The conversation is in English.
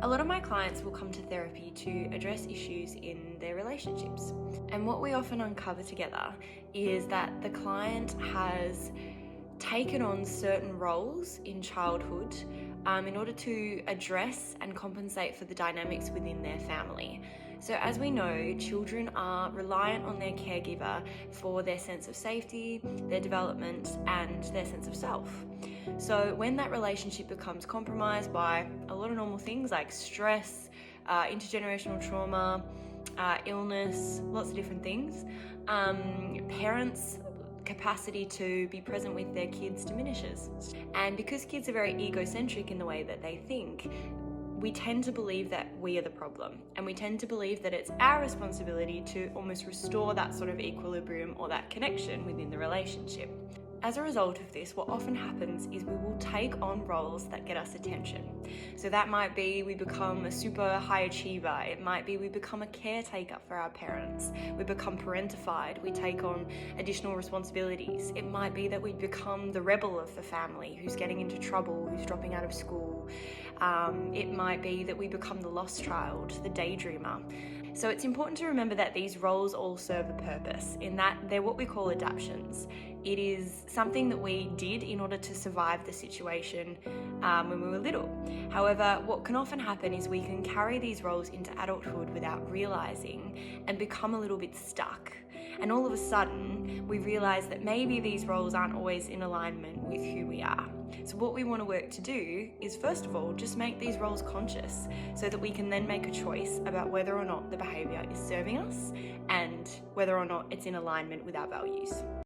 A lot of my clients will come to therapy to address issues in their relationships. And what we often uncover together is that the client has taken on certain roles in childhood in order to address and compensate for the dynamics within their family. So, as we know, children are reliant on their caregiver for their sense of safety, their development, and their sense of self. So, when that relationship becomes compromised by a lot of normal things like stress, intergenerational trauma, illness, lots of different things, parents' capacity to be present with their kids diminishes. And because kids are very egocentric in the way that they think, we tend to believe that we are the problem, and we tend to believe that it's our responsibility to almost restore that sort of equilibrium or that connection within the relationship. As a result of this, what often happens is we will take on roles that get us attention. So that might be we become a super high achiever. It might be we become a caretaker for our parents. We become parentified. We take on additional responsibilities. It might be that we become the rebel of the family who's getting into trouble, who's dropping out of school. It might be that we become the lost child, the daydreamer. So it's important to remember that these roles all serve a purpose, in that they're what we call adaptations. It is something that we did in order to survive the situation when we were little. However, what can often happen is we can carry these roles into adulthood without realizing and become a little bit stuck. And all of a sudden, we realize that maybe these roles aren't always in alignment with who we are. So what we want to work to do is, first of all, just make these roles conscious so that we can then make a choice about whether or not the behavior is serving us and whether or not it's in alignment with our values.